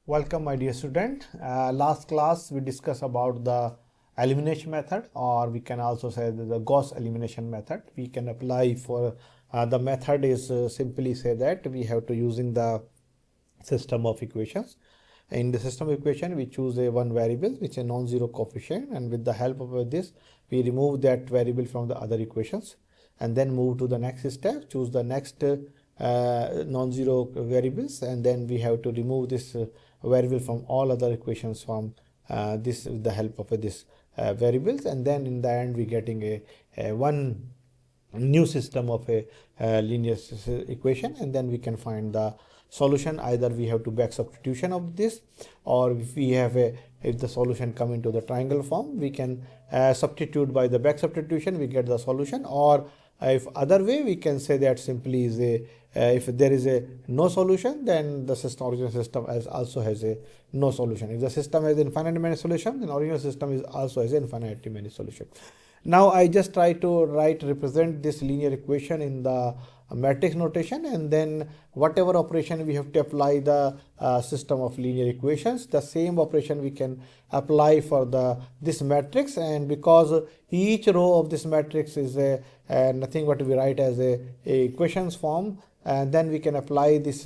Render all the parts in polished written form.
Welcome my dear student. Last class we discussed about the elimination method, or we can also say the Gauss elimination method. We can apply for the method is simply say that we have to using the system of equations. In the system of equation we choose a one variable which is a non-zero coefficient, and with the help of this we remove that variable from the other equations and then move to the next step, choose the next non-zero variables, and then we have to remove this variable from all other equations from this with the help of this variables, and then in the end we getting a one new system of a linear equation, and then we can find the solution. Either we have to back substitution of this, or if we have if the solution come into the triangle form, we can substitute by the back substitution, we get the solution. Or if other way, we can say that simply is a if there is a no solution, then the original system also has a no solution. If the system has infinite many solution, then original system is also has infinitely many solution. Now I just try to represent this linear equation in the matrix notation, and then whatever operation we have to apply the system of linear equations, the same operation we can apply for this matrix. And because each row of this matrix is nothing but we write as a equations form, and then we can apply this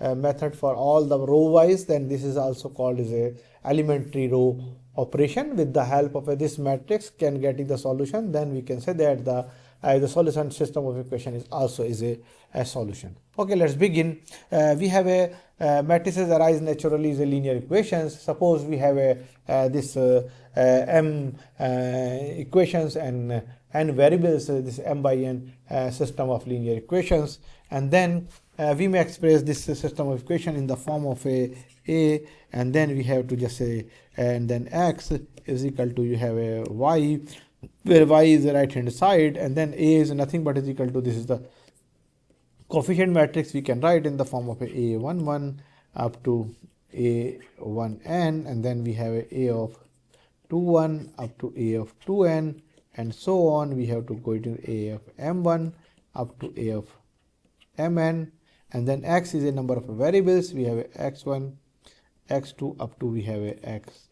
method for all the row wise. Then this is also called as a elementary row operation. With the help of this matrix can getting the solution, then we can say that the solution system of equation is also a solution. Okay, let's begin. We have a matrices arise naturally is a linear equations. Suppose we have this m equations and n variables, this m by n system of linear equations, and then we may express this system of equation in the form of a and then we have to just say, and then x is equal to, you have a y, where y is the right hand side, and then a is nothing but is equal to, this is the coefficient matrix. We can write in the form of a11 up to a1n, and then we have a of 21 up to a of 2n, and so on. We have to go to a of m1 up to a of mn, and then x is a number of variables. We have a x1, x2 up to we have a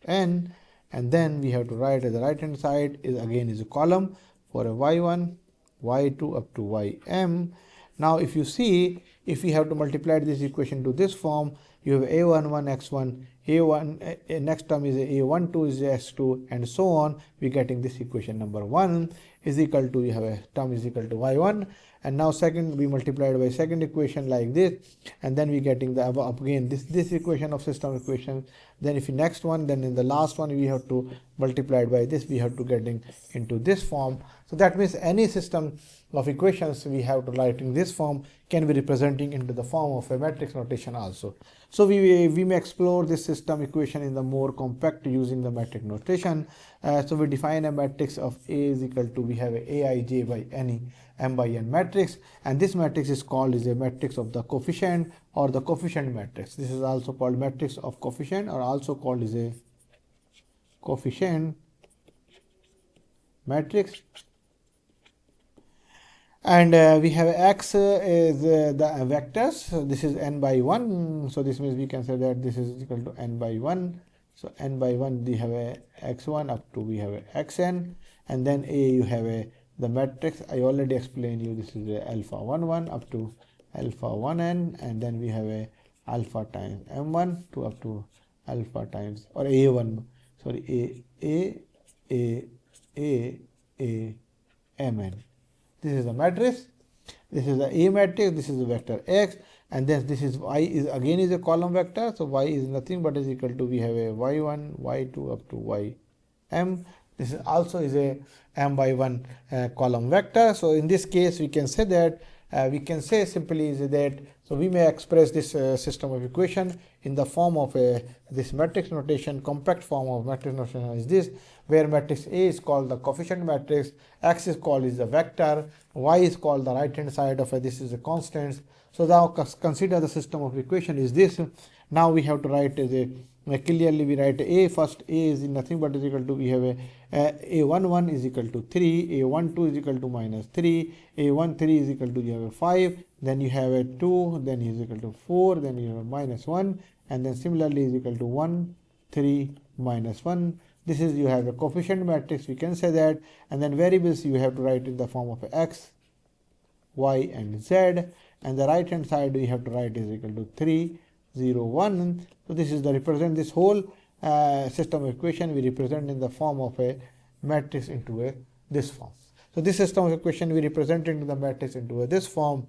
xn, and then we have to write at the right hand side is again is a column for a y1, y2 up to ym. Now if you see, if we have to multiply this equation to this form, you have a11 x1, a1 next term is a12 is x2, and so on. We getting this equation number 1 is equal to, you have a term is equal to y1, and now second we multiplied by second equation like this, and then we getting the again this equation of system equation. Then if you next one, then in the last one we have to multiply it by this, we have to getting into this form. So that means any system of equations we have to write in this form can be representing into the form of a matrix notation also. So we may explore this system equation in the more compact using the matrix notation. So we define a matrix of A is equal to, we have a aij by any m by n matrix, and this matrix is called is a matrix of the coefficient or the coefficient matrix. This is also called matrix of coefficient, or also called is a coefficient matrix. And we have x is the vectors. So this is n by 1, so this means we can say that this is equal to n by 1. So n by 1 we have a x1 up to we have a xn, and then a you have a the matrix I already explained you, this is a alpha 1 up to alpha 1n, and then we have a alpha times m1 to up to alpha times, or a1, sorry, a mn. This is the matrix, this is the A matrix, this is the vector x, and then this is y is again is a column vector. So y is nothing but is equal to, we have a y1, y2 up to ym. This is also is a m by 1 column vector. So in this case we can say that we can say simply is that, so we may express this system of equation in the form of this matrix notation. Compact form of matrix notation is this, where matrix A is called the coefficient matrix, x is called is the vector, y is called the right hand side of this is a constant. So now consider the system of equation is this. Now we have to write as a clearly we write a first. A is nothing but is equal to, we have a11 is equal to 3, a12 is equal to minus 3, a13 is equal to, you have a 5, then you have a 2, then is equal to 4, then you have a minus 1, and then similarly is equal to 1, 3, minus 1. This is, you have a coefficient matrix, we can say that, and then variables you have to write in the form of x, y, and z, and the right hand side we have to write is equal to 3, 0, 1. So this is the represent this whole system of equation we represent in the form of a matrix into this form. So this system of equation we represent into the matrix into this form.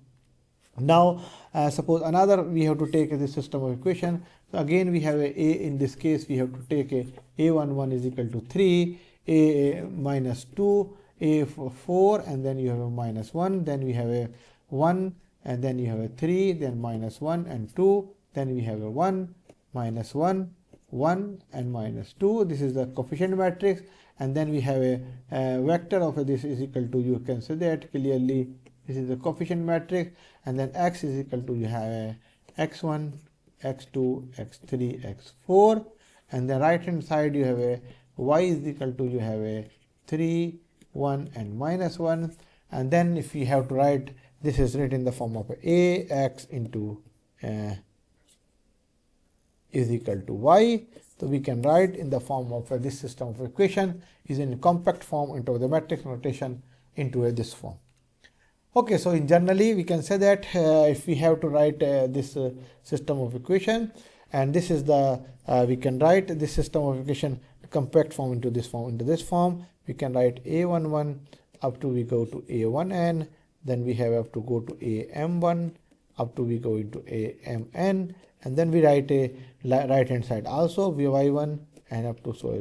Now suppose another we have to take this system of equation. So again we have a in this case we have to take a11 is equal to 3, a minus 2, a 4, and then you have a minus 1, then we have a 1, and then you have a 3, then minus 1 and 2, then we have a 1, minus 1, 1, and minus 2. This is the coefficient matrix, and then we have a vector of this is equal to, you can say that clearly this is the coefficient matrix, and then x is equal to, you have a x1, x2, x3, x4, and the right hand side you have a y is equal to, you have a 3, 1, and minus 1, and then if you have to write, this is written in the form of a x into is equal to y. So we can write in the form of this system of equation is in compact form into the matrix notation into this form. Okay, so in generally we can say that if we have to write this system of equation, and this is the we can write this system of equation compact form into this form. We can write a11 up to we go to a1n, then we have to go to am1 up to we go into amn, and then we write a right hand side also y1 and up to so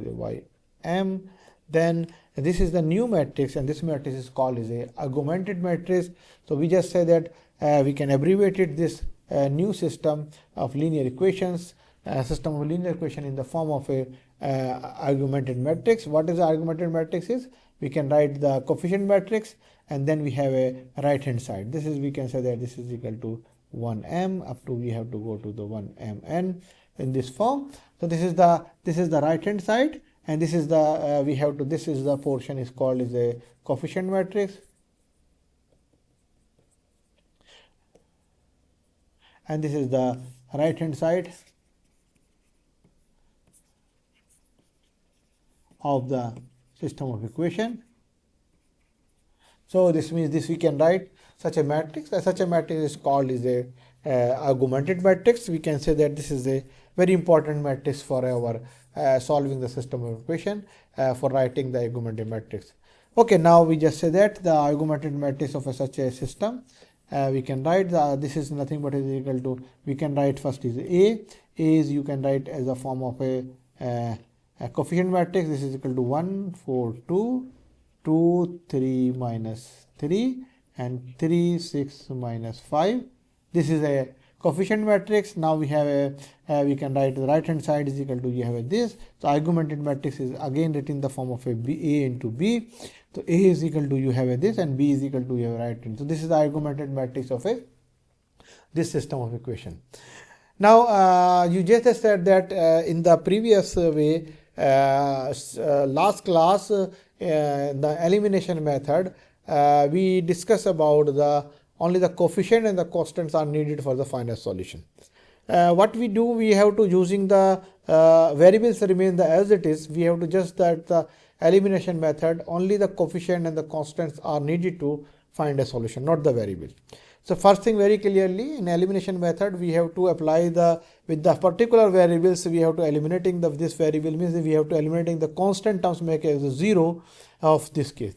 ym. Then this is the new matrix, and this matrix is called as a augmented matrix. So we just say that we can abbreviate it this new system of linear equations, system of linear equation in the form of a augmented matrix. What is the augmented matrix is? We can write the coefficient matrix, and then we have a right hand side. This is, we can say that this is equal to 1m up to we have to go to the 1mn in this form. So this is the right hand side, and this is the we have to, this is the portion is called as a coefficient matrix, and this is the right hand side of the system of equation. So this means this we can write such a matrix. Such a matrix is called is a augmented matrix. We can say that this is a very important matrix for our solving the system of equation for writing the augmented matrix. Okay, now we just say that the augmented matrix of such a system we can write this is nothing but is equal to, we can write first is a is you can write as a form of a coefficient matrix. This is equal to 1, 4, 2, 2, 3, minus 3, and 3, 6, minus 5. This is a coefficient matrix. Now we have a we can write the right hand side is equal to, you have this. So augmented matrix is again written in the form of a a into b. So a is equal to, you have this, and b is equal to, you have right hand. So this is the augmented matrix of this system of equation. Now you just said that in the previous way last class the elimination method we discussed about the only the coefficient and the constants are needed for the final solution. What we do, we have to, using the variables remain as it is, we have to just that the elimination method only the coefficient and the constants are needed to find a solution, not the variable. So first thing, very clearly in elimination method we have to apply the with the particular variables we have to eliminating this variable means we have to eliminating the constant terms make as a 0 of this case.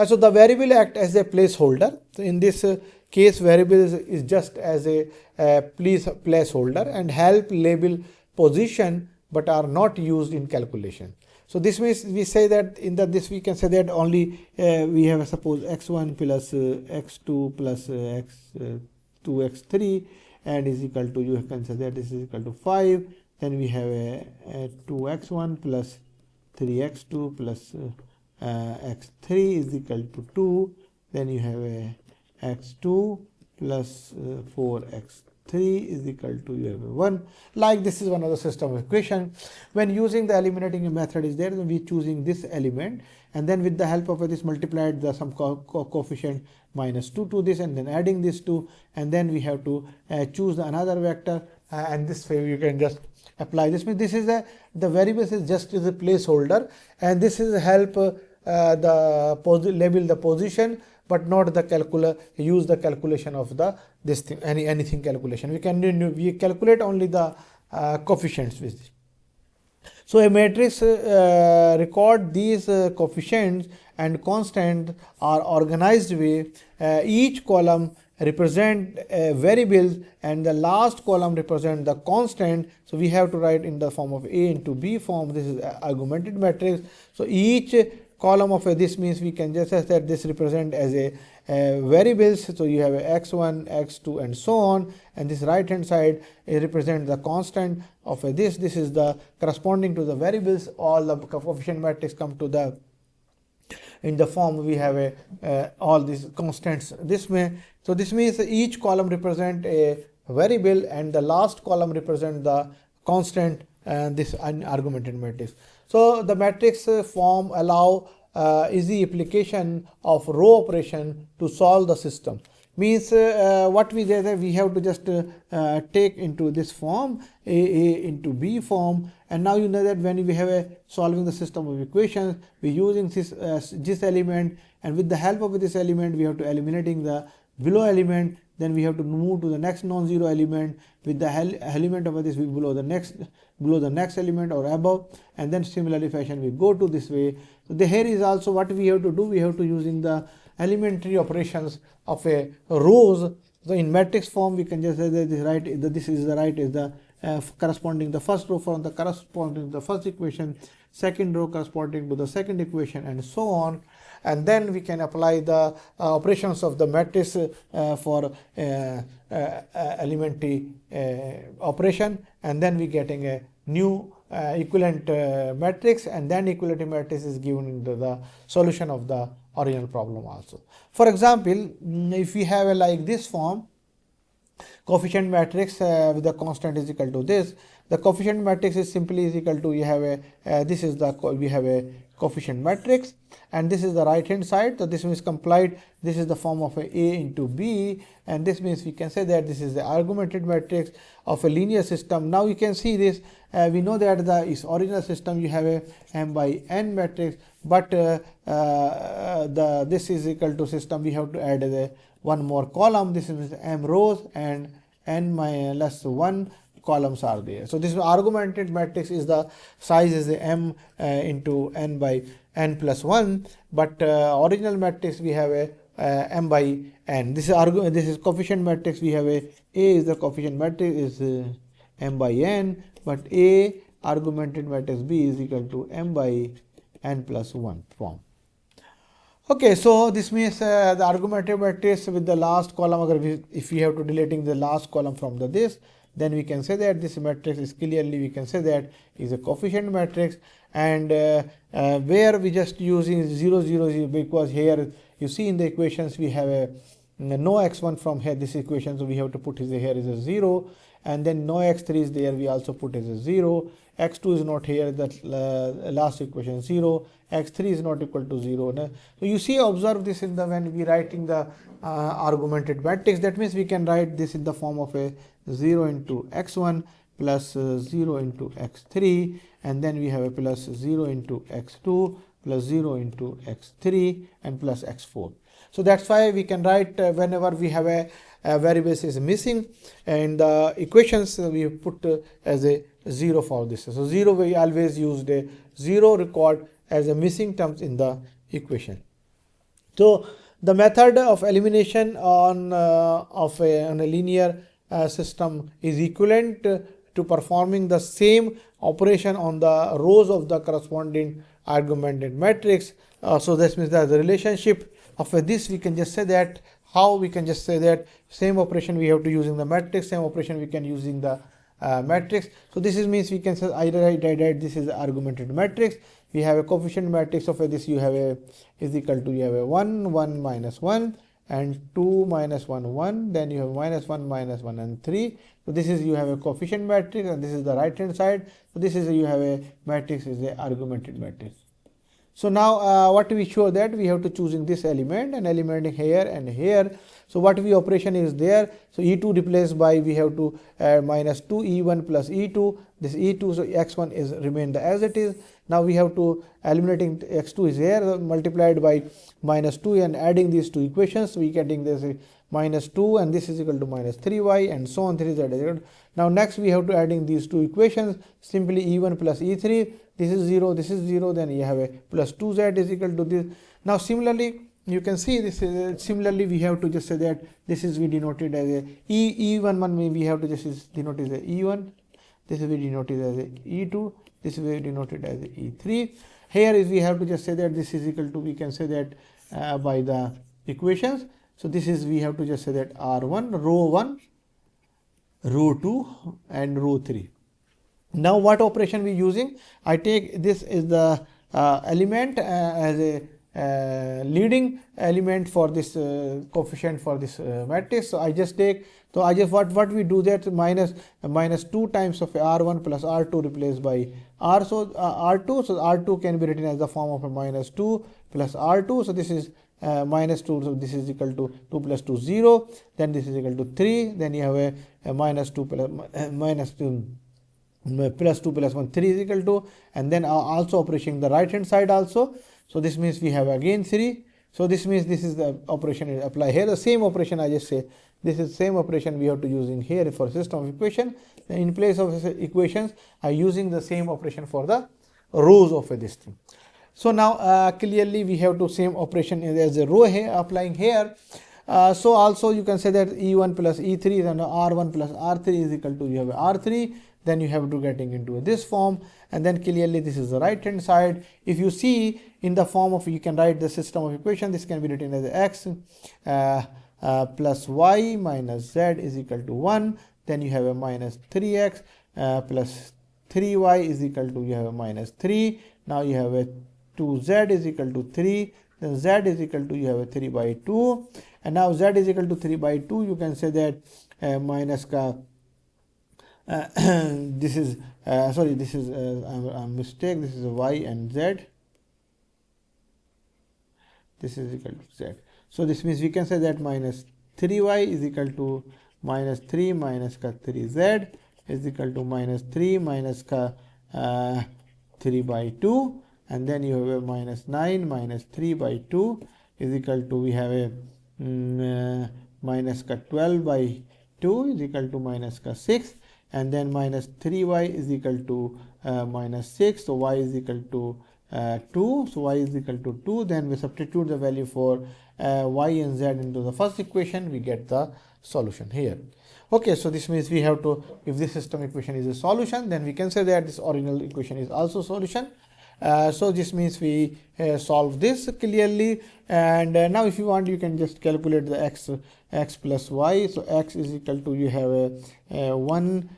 So the variable act as a placeholder. So in this case variable is just as a placeholder and help label position but are not used in calculation. So this means we say that in this we can say that only we have suppose x1 plus x2 plus x2 x3 and is equal to, you can say that this is equal to 5. Then we have a 2x1 plus 3x2 plus x3 is equal to 2. Then you have a x2 plus 4x3 is equal to, you have a 1. Like this is one of the system of equation. When using the eliminating method is there, then we choosing this element, and then with the help of this multiplied the some coefficient minus 2 to this, and then adding this 2, and then we have to choose another vector and this way you can just apply. This means this is the variables is just as a placeholder, and this is help label the position, but not the use the calculation of the this thing, anything calculation. We calculate only the coefficients with this. So a matrix record these coefficients and constant are organized way. Each column represent variables and the last column represent the constant. So we have to write in the form of A into B form. This is augmented matrix. So each column of this means we can just say that this represent as a variables. So you have a x1, x2 and so on, and this right hand side represents the constant of this. This is the corresponding to the variables. All the coefficient matrix come to the in the form we have all these constants this way. So this means each column represent a variable and the last column represent the constant, and this unaugmented matrix. So the matrix form allow easy application of row operation to solve the system. Means what we did, we have to just take into this form A into B form, and now you know that when we have a solving the system of equations, we using this element, and with the help of this element we have to eliminating the below element, then we have to move to the next non-zero element. With the element of this we below the next element or above, and then similarly fashion we go to this way. So here is also what we have to do. We have to using the elementary operations of a rows. So in matrix form we can just say that this is the corresponding the first row from the corresponding to the first equation, second row corresponding to the second equation, and so on. And then we can apply the operations of the matrix for elementary operation, and then we getting a new equivalent matrix, and then equivalent matrix is given into the solution of the original problem also. For example, if we have a like this form, coefficient matrix with the constant is equal to this. The coefficient matrix is simply is equal to, you have a this is the we have a coefficient matrix, and this is the right hand side. So this means complied. This is the form of a into B, and this means we can say that this is the augmented matrix of a linear system. Now you can see this. We know that the original system you have a m by n matrix, but this is equal to system. We have to add one more column. This is m rows and n minus 1 columns are there. So this augmented matrix is the size is the m into n by n plus 1, but original matrix we have a m by n. This is coefficient matrix. We have a is the coefficient matrix is m by n, but a augmented matrix B is equal to m by n plus 1 form. Okay, so this means the augmented matrix with the last column, if we have to deleting the last column from this, then we can say that this matrix is clearly, we can say that is a coefficient matrix, and where we just using 0 0 0, because here you see in the equations we have a no x1 from here this equation, so we have to put here is a 0, and then no x3 is there, we also put as a 0, x2 is not here, that last equation 0, x3 is not equal to 0. So you see, observe this in the when we writing the augmented matrix, that means we can write this in the form of a 0 into x1 plus 0 into x3, and then we have a plus 0 into x2 plus 0 into x3 and plus x4. So that's why we can write whenever we have a variables is missing, and the equations we put as a 0 for this. So 0, we always used a 0 record as a missing terms in the equation. So the method of elimination on a linear system is equivalent to performing the same operation on the rows of the corresponding augmented matrix. So this means that the relationship of this, we can just say that how we can just say that same operation we have to use in the matrix, same operation we can use in the matrix. So this is means we can say either this is the augmented matrix. We have a coefficient matrix of this, you have a is equal to, you have a 1 1 minus 1 and 2 minus 1 1, then you have minus 1 minus 1 and 3. So this is you have a coefficient matrix, and this is the right hand side. So this is you have a matrix is a augmented matrix. So now what we show that we have to choosing this element and element here and here. So what we operation is there. So E2 replaced by, we have to add minus 2 E1 plus E2. This E2, so X1 is remained as it is. Now we have to eliminating X2 is here multiplied by minus 2 and adding these two equations. So we getting this minus 2 and this is equal to minus 3y and so on 3z. Now next we have to adding these two equations, simply E1 plus E3. This is 0, this is 0, then you have a plus 2z is equal to this. Now similarly you can see this is similarly we have to just say that this is we denoted as a E11, we have to just is denoted as a E1, this is we denoted as a E2, this is we denoted as a E3. Here is we have to just say that this is equal to, we can say that by the equations. So this is we have to just say that R1, row 1, row 2 and row 3. Now what operation we using? I take this is the element as a leading element for this coefficient for this matrix. So I just take, so I just what we do that minus 2 times of R1 plus R2 replaced by R. So R2, so R2 can be written as the form of a minus 2 plus R2. So this is minus 2, so this is equal to 2 plus 2 0, then this is equal to 3, then you have a minus 2 plus minus 2 plus 2 plus 1, 3 is equal to, and then also operation the right hand side also. So this means we have again 3. So this means this is the operation is apply here. The same operation I just say, this is same operation we have to use in here for system of equation. In place of equations, I using the same operation for the rows of this thing. So now clearly we have to same operation as a row here applying here. So also you can say that E1 plus E3 and R1 plus R3 is equal to, you have R3, then you have to getting into this form, and then clearly this is the right hand side. If you see in the form of, you can write the system of equation, this can be written as X plus Y minus Z is equal to 1, then you have a minus 3X plus 3Y is equal to, you have a minus 3, now you have a 2Z is equal to 3, then Z is equal to, you have a 3 by 2, and now Z is equal to 3 by 2, you can say that minus ka this is sorry, this is a mistake, this is a Y and Z, this is equal to Z. So this means we can say that minus 3y is equal to minus 3 minus ka 3z is equal to minus 3 minus ka 3 by 2, and then you have a minus 9 minus 3 by 2 is equal to, we have a minus ka 12 by 2 is equal to minus ka 6, and then minus 3y is equal to minus 6, so y is equal to 2, so y is equal to 2, then we substitute the value for y and z into the first equation, we get the solution here. Okay, so this means we have to, if this system equation is a solution, then we can say that this original equation is also solution. So this means we solve this clearly, and now if you want you can just calculate the x plus y. So x is equal to, you have a 1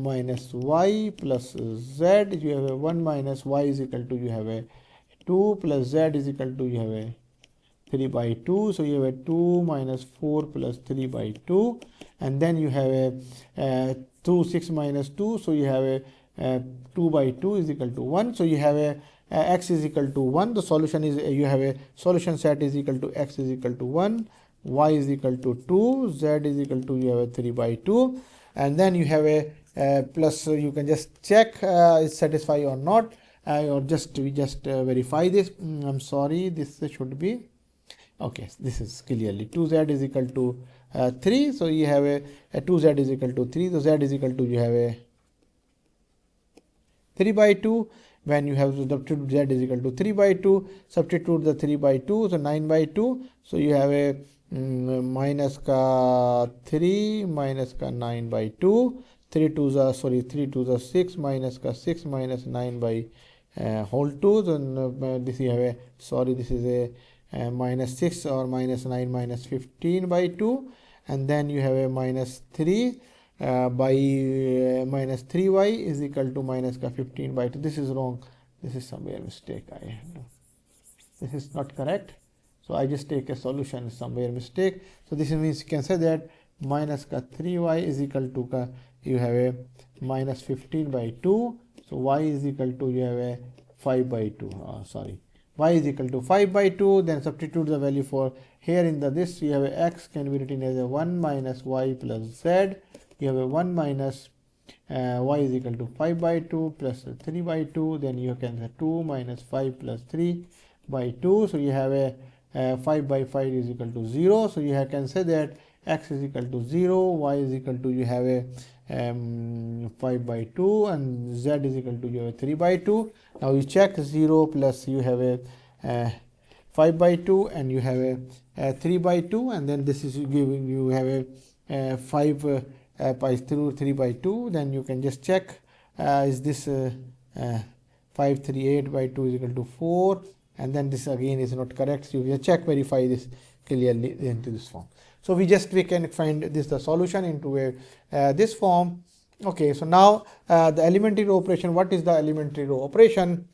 minus y plus z, you have a 1 minus y is equal to, you have a 2 plus z is equal to, you have a 3 by 2, so you have a 2 minus 4 plus 3 by 2, and then you have a 2 6 minus 2, so you have a 2 by 2 is equal to 1, so you have a x is equal to 1. The solution is, you have a solution set is equal to x is equal to 1, y is equal to 2, z is equal to, you have a 3 by 2, and then you have a plus, so you can just check is satisfy or not, or just we just verify this. I'm sorry, this should be okay. This is clearly 2z is equal to 3, so you have a 2z is equal to 3, so z is equal to, you have a 3 by 2. When you have substitute z is equal to 3 by 2, substitute the 3 by 2, so 9 by 2, so you have a minus ka 3 minus ka 9 by 2, 3 to the, sorry, 3 to the 6 minus ka 6 minus 9 by whole 2, then this you have a, sorry, this is a minus 6 or minus 9 minus 15 by 2, and then you have a minus 3 by minus 3y is equal to minus ka 15 by 2. This is wrong, this is somewhere mistake I have, this is not correct, so I just take a solution somewhere mistake. So this means you can say that minus ka 3y is equal to ka, you have a minus 15 by 2, so y is equal to, you have a 5 by 2, sorry, y is equal to 5 by 2, then substitute the value for here in the this, you have a x can be written as a 1 minus y plus z, you have a 1 minus y is equal to 5 by 2 plus 3 by 2, then you can say 2 minus 5 plus 3 by 2, so you have a 5 by 5 is equal to 0, so you can say that x is equal to 0, y is equal to, you have a 5 by 2, and z is equal to, you have a 3 by 2. Now you check 0 plus you have a 5 by 2 and you have a 3 by 2, and then this is giving you have a 5 by 3 by 2, then you can just check is this 538 by 2 is equal to 4, and then this again is not correct, so you just check verify this clearly into this form. So we can find this the solution into a this form. Okay, so now the elementary row operation. What is the elementary row operation?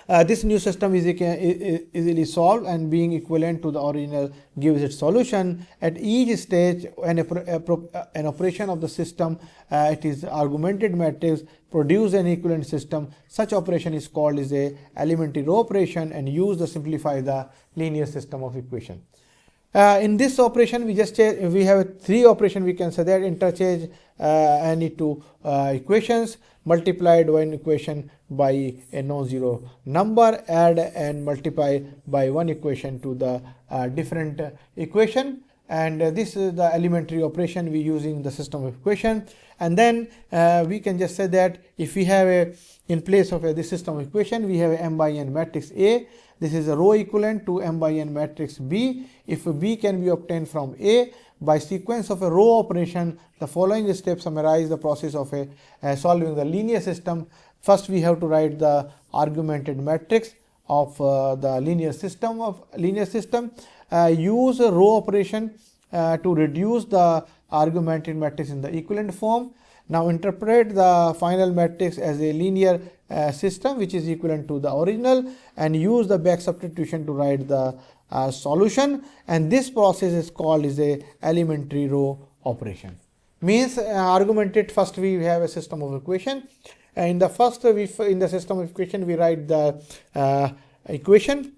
This new system is easily solved, and being equivalent to the original gives its solution. At each stage, an operation of the system, it is augmented matrix, produce an equivalent system. Such operation is called as a elementary row operation and used to simplify the linear system of equation. In this operation, we have three operations. We can say that interchange any two equations, multiplied one equation by a non-zero number, add and multiply by one equation to the different equation, and this is the elementary operation we use in the system of equation. And then we can just say that if we have in place of this system of equation, we have a m by n matrix A. This is a row equivalent to m by n matrix B. If B can be obtained from A by sequence of a row operation, the following steps summarize the process of solving the linear system. First, we have to write the augmented matrix of the linear system. Use a row operation to reduce the augmented matrix in the equivalent form. Now interpret the final matrix as a linear system which is equivalent to the original, and use the back substitution to write the solution, and this process is called as a elementary row operation. Means augmented, first we have a system of equation, and in the system of equation we write the equation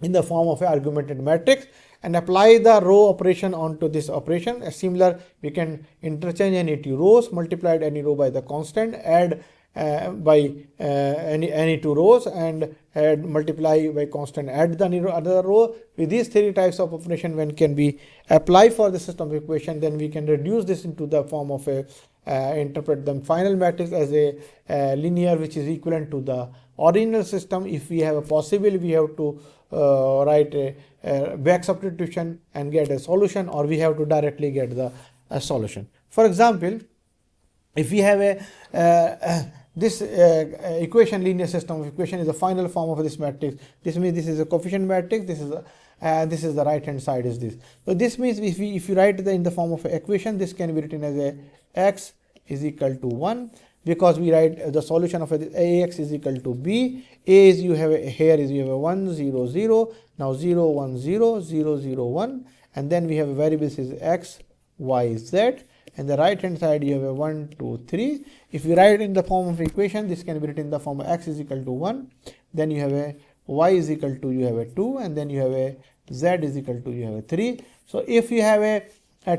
in the form of an augmented matrix and apply the row operation onto this operation. Similar, we can interchange any two rows, multiplied any row by the constant, add by any two rows, and add multiply by constant, add the other row. With these three types of operation when can be applied for the system of equation, then we can reduce this into the form of a interpret the final matrix as a linear which is equivalent to the original system. If we have a possible, we have to write a back substitution and get a solution, or we have to directly get the solution. For example, if we have a this equation, linear system of equation is the final form of this matrix. This means this is a coefficient matrix. This is the right hand side is this. So this means if you write in the form of an equation, this can be written as a x is equal to 1, because we write the solution of ax is equal to b. A is you have a 1 0 0. Now 0 1 0 0 0 1, and then we have a variables is x y z. And the right hand side you have a 1 2 3. If you write in the form of equation, this can be written in the form of x is equal to 1, then you have a y is equal to you have a 2, and then you have a z is equal to you have a 3. So if you have a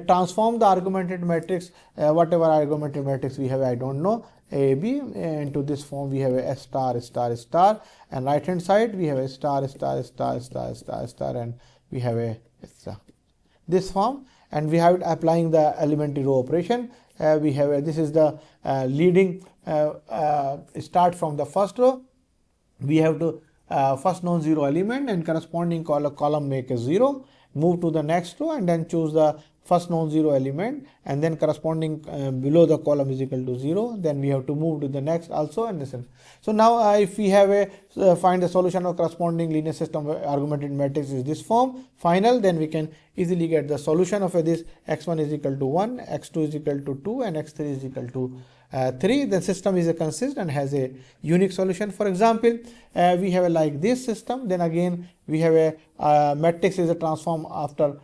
transform the augmented matrix, whatever augmented matrix we have, I don't know, a b, into this form we have a s star star star, and right hand side we have a star star star star star star, and we have a this form, and we have it applying the elementary row operation. We have this is the leading start from the first row. We have to first non-zero element and corresponding column make a 0, move to the next row, and then choose the first non-zero element, and then corresponding below the column is equal to 0. Then we have to move to the next also, and this. So now if we have a find the solution of corresponding linear system augmented matrix is this form final, then we can easily get the solution of this x1 is equal to 1, x2 is equal to 2, and x3 is equal to 3. The system is a consistent and has a unique solution. For example, we have like this system, then again we have a matrix is a transform after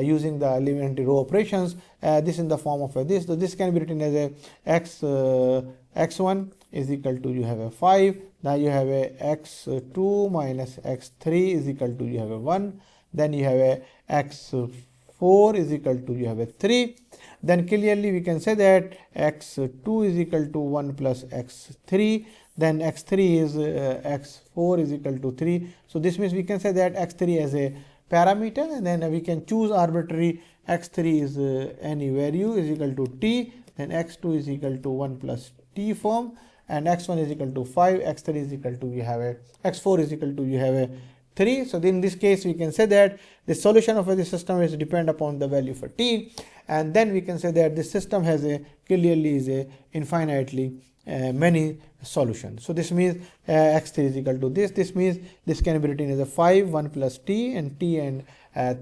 using the elementary row operations. This in the form of this. So this can be written as a x1 is equal to you have a 5. Now you have a x2 minus x3 is equal to you have a 1. Then you have a x4 is equal to you have a 3. Then clearly we can say that x2 is equal to 1 plus x3. Then x3 is x4 is equal to 3. So this means we can say that x3 as a parameter, and then we can choose arbitrary x3 is any value is equal to t, then x2 is equal to 1 plus t form, and x1 is equal to 5, x3 is equal to you have a x4 is equal to you have a 3. So in this case we can say that the solution of this system is depend upon the value for t, and then we can say that this system has a clearly is a infinitely many solutions. So this means x3 is equal to this. This means this can be written as a 5, 1 plus t, and t and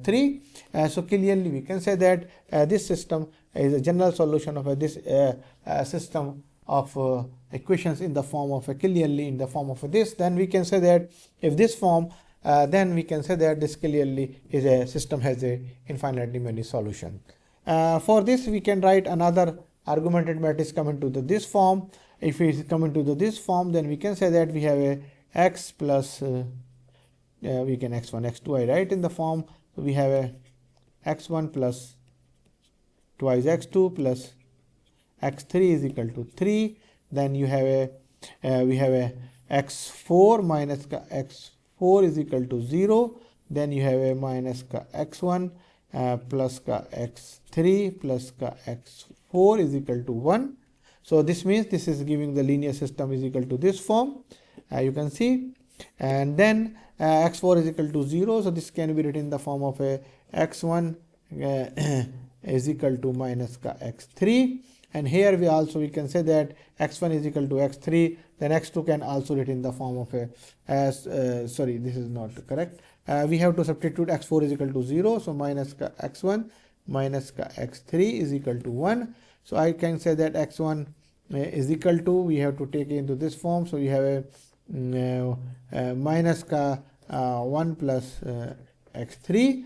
3. So clearly we can say that this system is a general solution of this system of equations in the form of clearly in the form of this. Then we can say that if this form, then we can say that this clearly is a system has a infinitely many solution. For this we can write another argumented matrix coming to this form. If it is coming to this form, then we can say that we have a x plus we can x1 x2 I write in the form. So we have a x1 plus twice x2 plus x3 is equal to 3. Then you have a we have a x4 minus x4 is equal to 0. Then you have a minus x1 plus x3 plus x4 is equal to 1. So this means this is giving the linear system is equal to this form, you can see, and then x4 is equal to 0. So this can be written in the form of a x1 is equal to minus x3, and here we can say that x1 is equal to x3. Then x2 can also written in the form of a sorry, this is not correct. We have to substitute x4 is equal to 0. So minus x1 minus x3 is equal to 1. So I can say that x1 is equal to, we have to take it into this form. So we have a minus 1 plus x3.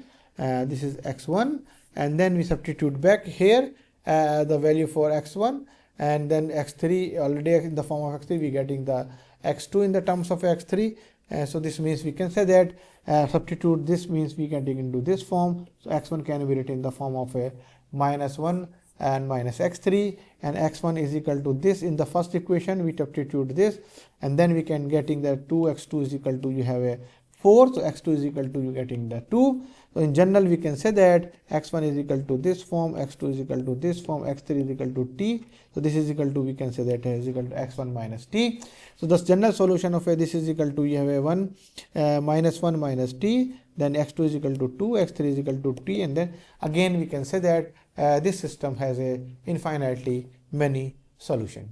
This is x1, and then we substitute back here the value for x1, and then x3 already in the form of x3 we getting the x2 in the terms of x3. So this means we can say that substitute this means we can take into this form. So x1 can be written in the form of a minus 1 and minus x3, and x1 is equal to this in the first equation. We substitute this, and then we can getting the 2x2 is equal to you have a 4. So x2 is equal to you getting the 2. So in general we can say that x1 is equal to this form, x2 is equal to this form, x3 is equal to t. So this is equal to, we can say that is equal to x1 minus t. So the general solution of this is equal to you have a 1 minus 1 minus t, then x2 is equal to 2, x3 is equal to t, and then again we can say that this system has a infinitely many solution.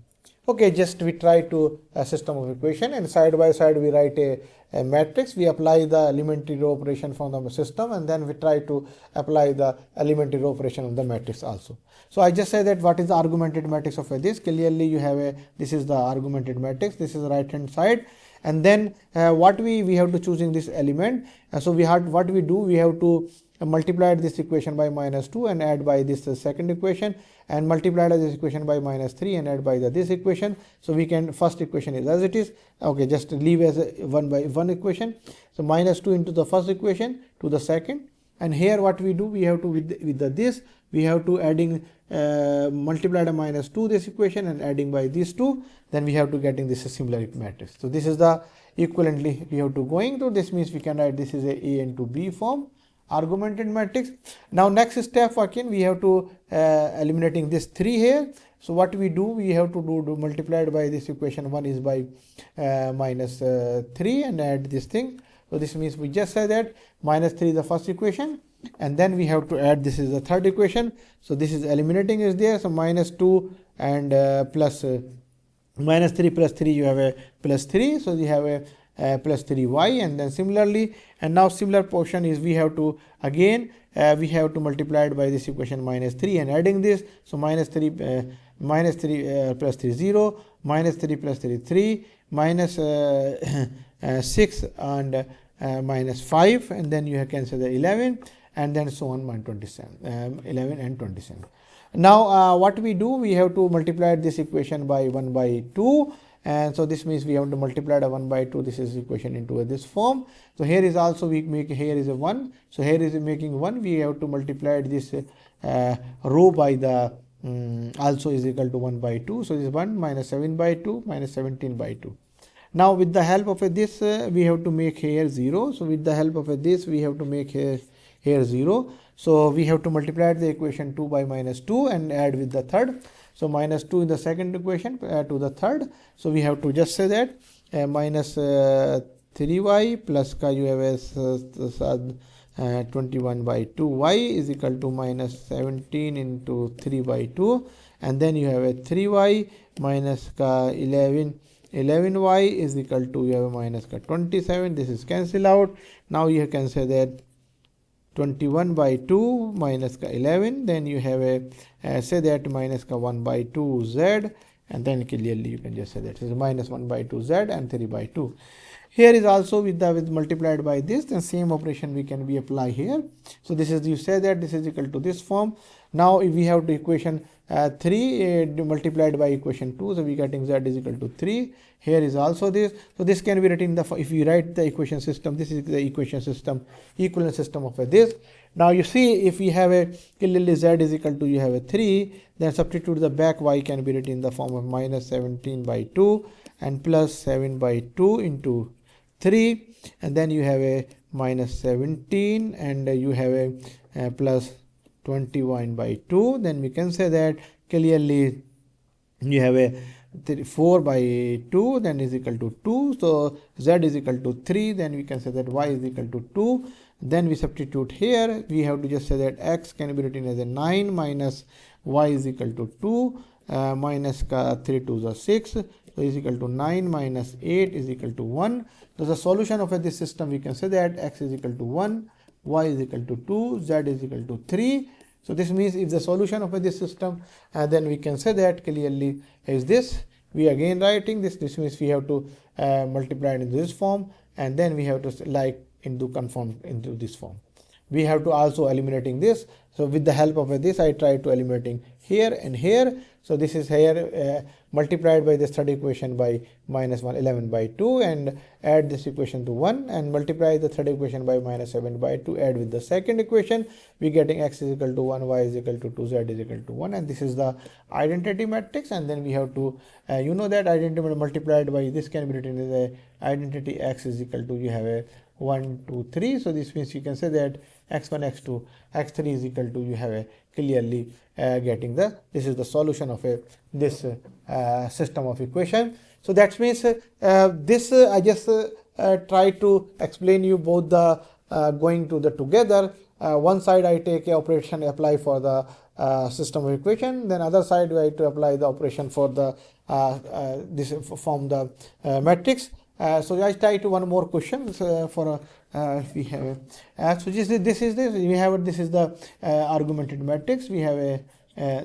Okay, just we try to a system of equation, and side by side we write a matrix. We apply the elementary row operation from the system, and then we try to apply the elementary row operation on the matrix also. So I just say that what is the argumented matrix of this? Clearly you have a, this is the argumented matrix, this is the right hand side, and then what we have to choosing this element. So we have what we do, we have to multiply this equation by minus 2 and add by this second equation, and multiply this equation by minus 3 and add by this equation. So we can, first equation is as it is, okay, just leave as a 1 by 1 equation. So minus 2 into the first equation to the second, and here what we do, we have to with this we have to adding multiply the minus 2 this equation and adding by these 2, then we have to getting this similar matrix. So this is the equivalently we have to going to, this means we can write this is a into B form argumented matrix. Now next step again we have to eliminating this 3 here. So what we do, we have to do multiplied by this equation 1 is by minus 3 and add this thing. So this means we just say that minus 3 is the first equation, and then we have to add this is the third equation. So this is eliminating is there. So minus 2 and plus minus 3 plus 3 you have a plus 3. So you have a plus 3y, and then similarly, and now similar portion is we have to again we have to multiply it by this equation minus 3 and adding this. So minus 3 plus 3 0, minus 3 plus 3 3, minus 6 and minus 5, and then you have cancel the 11, and then so on 27 11 and 27. Now what we do, we have to multiply this equation by 1 by 2, and so this means we have to multiply the 1 by 2, this is equation into this form. So here is also we make, here is a 1, so here is making 1, we have to multiply this row by the also is equal to 1 by 2, so this is 1 minus 7 by 2 minus 17 by 2. Now with the help of this we have to make here 0, so with the help of this we have to make here 0. So we have to multiply the equation 2 by minus 2 and add with the third. So minus 2 in the second equation to the third. So we have to just say that minus 3y plus you have as 21 by 2y is equal to minus 17 into 3 by 2, and then you have a 3y minus 11y is equal to you have a minus 27. This is cancel out. Now you can say that 21 by 2 minus 11, then you have a say that minus 1 by 2 z, and then clearly you can just say that it is minus 1 by 2 z and 3 by 2. Here is also with multiplied by this, the same operation we can be apply here. So this is, you say that this is equal to this form. Now if we have the equation 3 multiplied by equation 2, so we getting z is equal to 3. Here is also this, so this can be written the, if you write the equation system, this is the equation system, equivalent system of this. Now you see if we have a clearly z is equal to, you have a 3, then substitute the back y can be written in the form of minus 17 by 2 and plus 7 by 2 into 3, and then you have a minus 17 and you have a plus 21 by 2. Then we can say that clearly you have a 4 by 2, then is equal to 2. So z is equal to 3, then we can say that y is equal to 2. Then we substitute here, we have to just say that x can be written as a 9 minus y is equal to 2 minus 3 to the 6. So is equal to 9 minus 8 is equal to 1. So the solution of this system, we can say that x is equal to 1, y is equal to 2, z is equal to 3. So this means if the solution of this system, then we can say that clearly is this. We again writing this. This means we have to multiply it in this form, and then we have to like into conform into this form. We have to also eliminating this. So with the help of this, I try to eliminating here and here. So this is here multiplied by this third equation by minus 11 by 2, and add this equation to 1, and multiply the third equation by minus 7 by 2, add with the second equation, we getting x is equal to 1, y is equal to 2, z is equal to 1, and this is the identity matrix. And then we have to you know that identity multiplied by this can be written as a identity x is equal to, you have a 1 2 3. So this means you can say that x1 x2 x3 is equal to, you have a clearly getting the, this is the solution of this system of equation. So that means this I just try to explain you both the going to the together. One side I take a operation apply for the system of equation, then other side I to apply the operation for the this from the matrix. So I try to one more question for if we have so this is we have this is the argumented matrix. We have a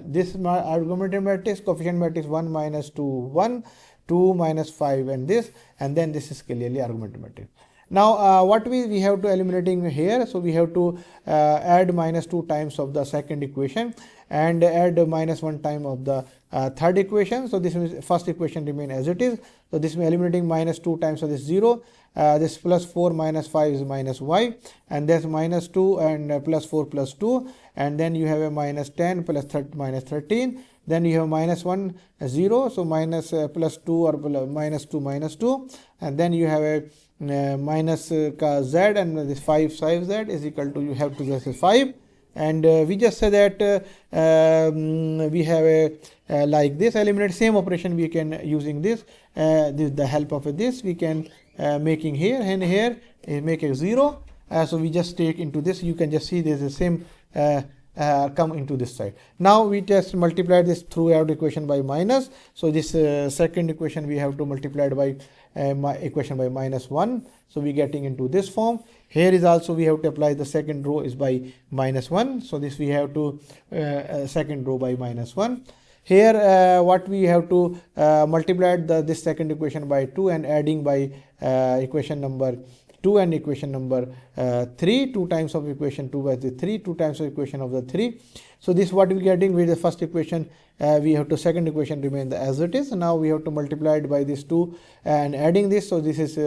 this argumented matrix, coefficient matrix 1 minus 2 1 2 minus 5 and this, and then this is clearly argumented matrix. Now what we have to eliminating here, so we have to add minus 2 times of the second equation and add minus 1 time of the third equation. So this means first equation remain as it is. So this means eliminating minus 2 times of this 0, this plus 4 minus 5 is minus y, and that's minus 2 and plus 4 plus 2, and then you have a minus 10 plus minus 13. Then you have minus 1 0, so minus plus 2 or minus 2 minus 2, and then you have a minus z, and this 5 z is equal to, you have to just say 5, and we just say that we have a like this eliminate same operation we can using this the help of this we can making here and here make a 0. So we just take into this, you can just see there's the same come into this side. Now we just multiply this throughout equation by minus. So this second equation we have to multiply it by equation by minus 1. So we getting into this form. Here is also we have to apply the second row is by minus 1. So this we have to second row by minus 1. Here what we have to multiply this second equation by 2 and adding by equation number 2 and equation number 3, 2 times of equation 2 by the 3, 2 times of equation of the 3. So this what we getting with the first equation, we have to second equation remain as it is. Now we have to multiply it by this 2 and adding this. So this is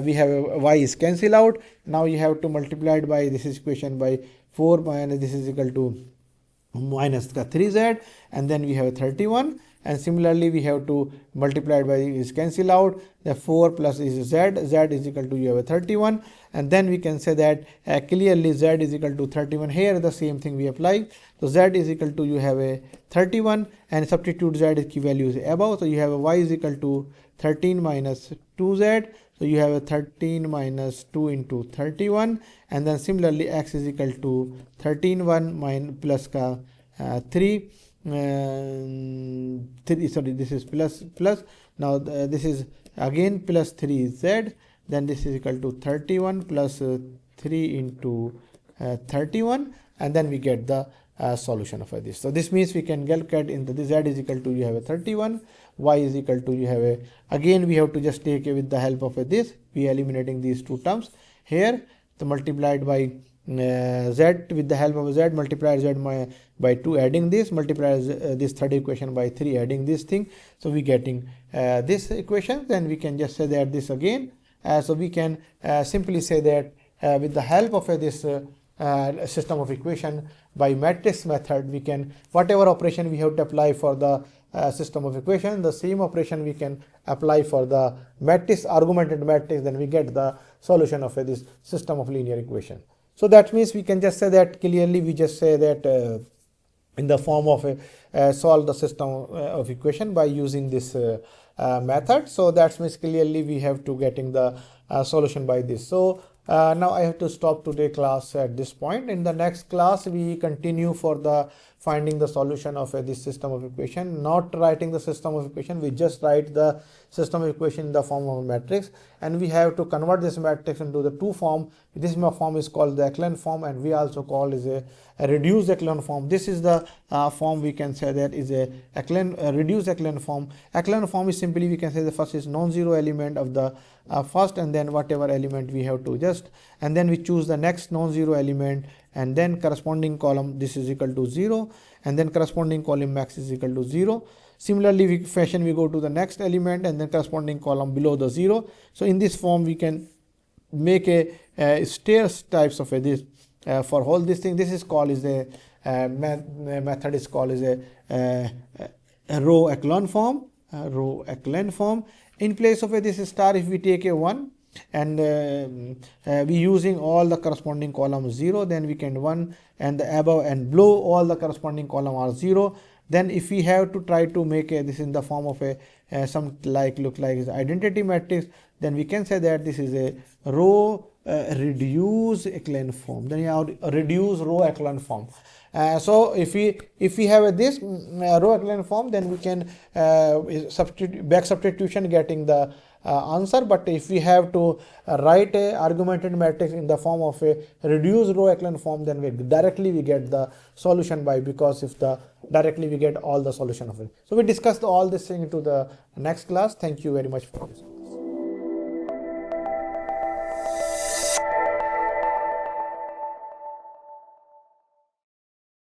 we have y is cancel out. Now you have to multiply it by this equation by 4 minus this is equal to minus the 3z, and then we have 31, and similarly we have to multiply it by is cancel out the 4 plus is z is equal to you have a 31, and then we can say that clearly z is equal to 31. Here the same thing we apply. So z is equal to you have a 31 and substitute z key value is above. So you have a y is equal to 13 minus 2z. So you have a 13 minus 2 into 31, and then similarly x is equal to 13 1 minus plus ka 3 sorry, this is plus. Now this is again plus 3 z, then this is equal to 31 plus 3 into 31, and then we get the solution of this. So this means we can get into the z is equal to you have a 31, y is equal to you have a, again we have to just take with the help of this, we are eliminating these two terms here. So multiplied by z with the help of z, multiply z by 2 adding this, multiply this third equation by 3 adding this thing. So we getting this equation. Then we can just say that this again. So we can simply say that with the help of this system of equation by matrix method, we can whatever operation we have to apply for the system of equation, the same operation we can apply for the matrix, augmented matrix, then we get the solution of this system of linear equation. So that means we can just say that clearly, we just say that in the form of solve the system of equation by using this method. So that means clearly we have to getting the solution by this. So now I have to stop today class at this point. In the next class we continue for the finding the solution of this system of equation, not writing the system of equation, we just write the system of equation in the form of a matrix, and we have to convert this matrix into the two form. This form is called the echelon form, and we also call is a reduced echelon form. This is the form we can say that is a reduced echelon form. Echelon form is simply we can say the first is non-zero element of the first, and then whatever element we have to just, and then we choose the next non-zero element, and then corresponding column this is equal to 0, and then corresponding column max is equal to 0. Similarly we go to the next element and then corresponding column below the 0. So in this form we can make a stairs types of this for whole this thing. This is called is a method is called is a row echelon form. In place of this star, if we take a 1 and we using all the corresponding column 0, then we can 1, and the above and below all the corresponding column are 0. Then if we have to try to make this in the form of a some like look like is identity matrix, then we can say that this is a row reduced echelon form. Then you have a reduced row echelon form. So if we have this row echelon form, then we can back substitution getting the answer. But if we have to write a argumented matrix in the form of a reduced row echelon form, then we directly get the solution by, because if the directly we get all the solution of it. So we discussed all this thing into the next class. Thank you very much for this.